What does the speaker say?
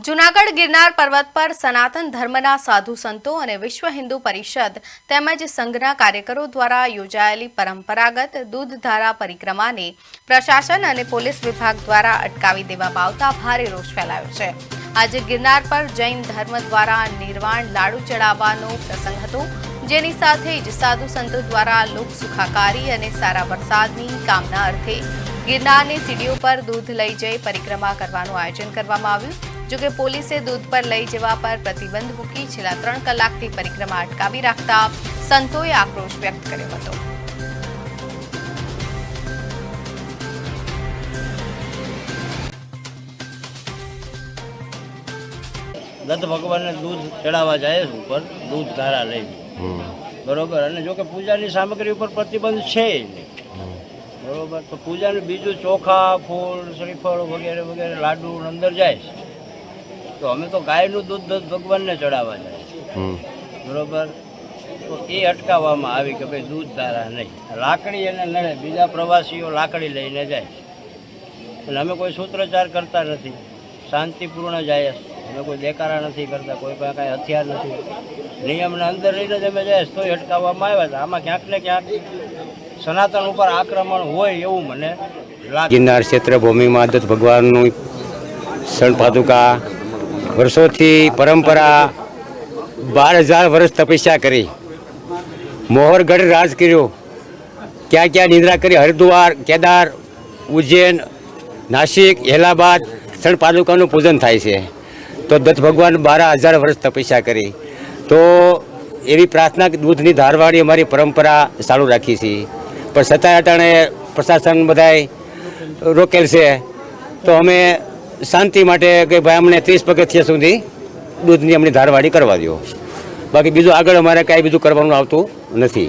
જૂનાગઢ ગિરનાર પર્વત પર સનાતન ધર્મના સાધુ સંતો અને વિશ્વ હિન્દુ પરિષદ તેમજ સંઘના કાર્યકરો દ્વારા યોજાયેલી પરંપરાગત દૂધધારા પરિક્રમાને પ્રશાસન અને પોલીસ વિભાગ દ્વારા અટકાવી દેવામાં આવતા ભારે રોષ ફેલાયો છે। આજે ગિરનાર પર જૈન ધર્મ દ્વારા નિર્વાણ લાડુ ચડાવવાનો પ્રસંગ હતો, જેની સાથે જ સાધુ સંતો દ્વારા લોક સુખાકારી અને સારા વરસાદની કામના અર્થે ગિરનારની સીડીઓ પર દૂધ લઈ જઈ પરિક્રમા કરવાનું આયોજન કરવામાં આવ્યું। જો કે પોલીસે દૂધ પર લઈ જવા પર પ્રતિબંધ મૂકી છેલ્લા 3 કલાકથી પરિક્રમા અટકાવી રાખતા સંતોએ આક્રોશ વ્યક્ત કર્યો હતો। દત્ત ભગવાનને દૂધ ચડાવવા જાય છે ઉપર દૂધ ધારા લઈ બરોબર, અને જો કે પૂજાની સામગ્રી ઉપર પ્રતિબંધ છે નહીં બરોબર, તો પૂજાનું બીજું ચોખા ફૂલ શ્રીફળ વગેરે વગેરે લાડુ અંદર જાય છે, તો અમે તો ગાયનું દૂધ દત્ત ભગવાનને ચડાવવા જાય છે બરોબર, તો એ અટકાવવામાં આવી કે ભાઈ દૂધ ધારા નહીં, લાકડી એને નડે, બીજા પ્રવાસીઓ લાકડી લઈને જાય એટલે અમે કોઈ સૂત્રચાર કરતા નથી, શાંતિપૂર્ણ જાય, અમે કોઈ દેકારા નથી કરતા, કોઈ પાસે કાંઈ હથિયાર નથી, નિયમના અંદર રહીને જ અમે જાય તોય અટકાવવામાં આવ્યા હતા। આમાં ક્યાંક ને ક્યાંક સનાતન ઉપર આક્રમણ હોય એવું મને લાગે। ગિરનાર ક્ષેત્રભૂમિમાં દત્ત ભગવાનનું શરણ પાદુકા વર્ષોથી પરંપરા 12,000 વર્ષ તપસ્યા કરી, મોહરગઢ રાજ કર્યો, ક્યાં ક્યાં નિદ્રા કરી, હરિદ્વાર, કેદાર, ઉજ્જૈન, નાસિક, એલાહાબાદ શરણ પાદુકાનું પૂજન થાય છે। તો દત્ત ભગવાન 12,000 વર્ષ તપસ્યા કરી, તો એવી પ્રાર્થના કે દૂધની ધારવાળી અમારી પરંપરા ચાલુ રાખી છે, પણ છતાંય અટાણે પ્રશાસન બધાય રોકેલ છે, તો અમે શાંતિ માટે કે ભાઈ અમને 30 પગથિયા સુધી દૂધની અમને ધારવાળી કરવા દો, બાકી બીજું આગળ અમારે કાંઈ બીજું કરવાનું આવતું નથી।